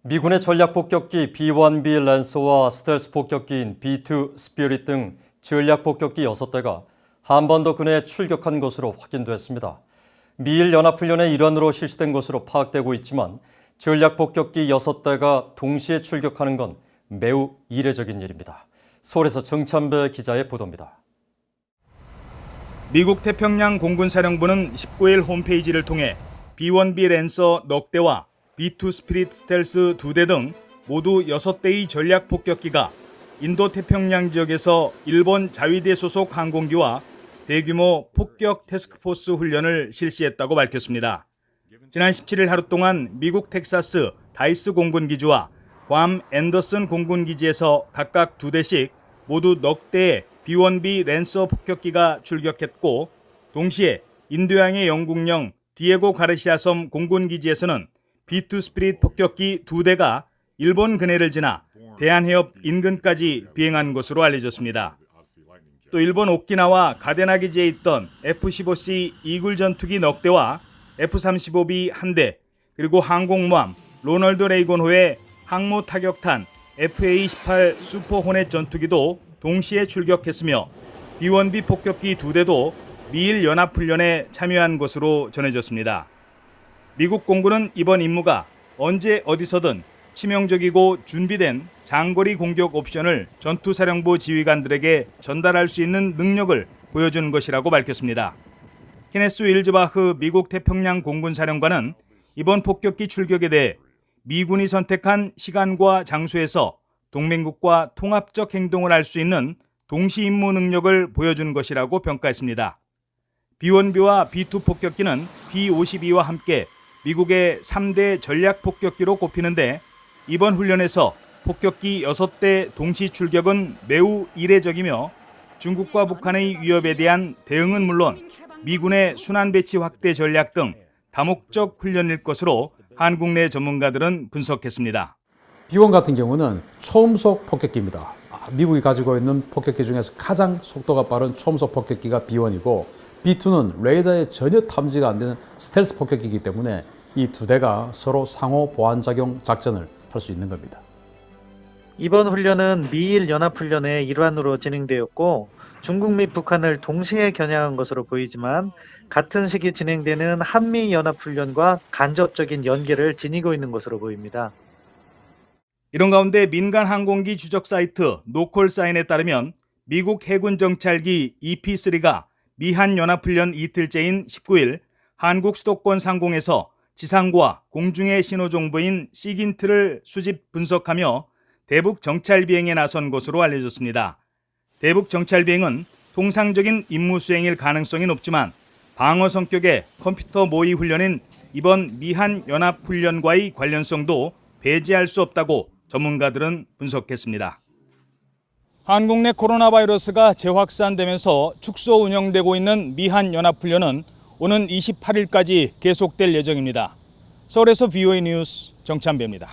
미군의 전략 폭격기 B-1B 랜서와 스텔스 폭격기인 B-2 스피릿 등 전략 폭격기 6대가 한반도 근해에 출격한 것으로 확인됐습니다. 미일 연합훈련의 일환으로 실시된 것으로 파악되고 있지만 전략 폭격기 6대가 동시에 출격하는 건 매우 이례적인 일입니다. 서울에서 정찬배 기자의 보도입니다. 미국 태평양 공군사령부는 19일 홈페이지를 통해 B-1B 랜서 넉 대와 B-2 스피릿 스텔스 2대 등 모두 6대의 전략 폭격기가 인도 태평양 지역에서 일본 자위대 소속 항공기와 대규모 폭격 태스크포스 훈련을 실시했다고 밝혔습니다. 지난 17일 하루 동안 미국 텍사스 다이스 공군기지와 괌 앤더슨 공군기지에서 각각 2대씩 모두 넉 대의 B-1B 랜서 폭격기가 출격했고, 동시에 인도양의 영국령 디에고 가르시아 섬 공군기지에서는 B-2 스피릿 폭격기 2대가 일본 근해를 지나 대한해협 인근까지 비행한 것으로 알려졌습니다. 또 일본 오키나와 가데나 기지에 있던 F-15C 이글 전투기 넉 대와 F-35B 1대, 그리고 항공모함 로널드 레이건호의 항모 타격탄 FA-18 슈퍼 호넷 전투기도 동시에 출격했으며 B-1B 폭격기 2대도 미일 연합훈련에 참여한 것으로 전해졌습니다. 미국 공군은 이번 임무가 언제 어디서든 치명적이고 준비된 장거리 공격 옵션을 전투사령부 지휘관들에게 전달할 수 있는 능력을 보여준 것이라고 밝혔습니다. 케네스 윌즈바흐 미국 태평양 공군사령관은 이번 폭격기 출격에 대해 미군이 선택한 시간과 장소에서 동맹국과 통합적 행동을 할 수 있는 동시 임무 능력을 보여준 것이라고 평가했습니다. B-1B와 B-2 폭격기는 B-52와 함께 미국의 3대 전략 폭격기로 꼽히는데, 이번 훈련에서 폭격기 6대 동시 출격은 매우 이례적이며 중국과 북한의 위협에 대한 대응은 물론 미군의 순환 배치 확대 전략 등 다목적 훈련일 것으로 한국 내 전문가들은 분석했습니다. B-1 같은 경우는 초음속 폭격기입니다. 미국이 가지고 있는 폭격기 중에서 가장 속도가 빠른 초음속 폭격기가 B-1이고, B-2는 레이더에 전혀 탐지가 안 되는 스텔스 폭격기이기 때문에 이 2대가 서로 상호 보완작용 작전을 할 수 있는 겁니다. 이번 훈련은 미일 연합훈련의 일환으로 진행되었고, 중국 및 북한을 동시에 겨냥한 것으로 보이지만 같은 시기 진행되는 한미 연합훈련과 간접적인 연계를 지니고 있는 것으로 보입니다. 이런 가운데 민간 항공기 추적 사이트 노콜사인에 따르면 미국 해군 정찰기 EP-3가 미한 연합훈련 이틀째인 19일 한국 수도권 상공에서 지상과 공중의 신호 정보인 시긴트를 수집 분석하며 대북 정찰 비행에 나선 것으로 알려졌습니다. 대북 정찰 비행은 통상적인 임무 수행일 가능성이 높지만 방어 성격의 컴퓨터 모의 훈련인 이번 미한 연합 훈련과의 관련성도 배제할 수 없다고 전문가들은 분석했습니다. 한국 내 코로나 바이러스가 재확산되면서 축소 운영되고 있는 미한 연합 훈련은 오는 28일까지 계속될 예정입니다. 서울에서 VOA 뉴스 정찬배입니다.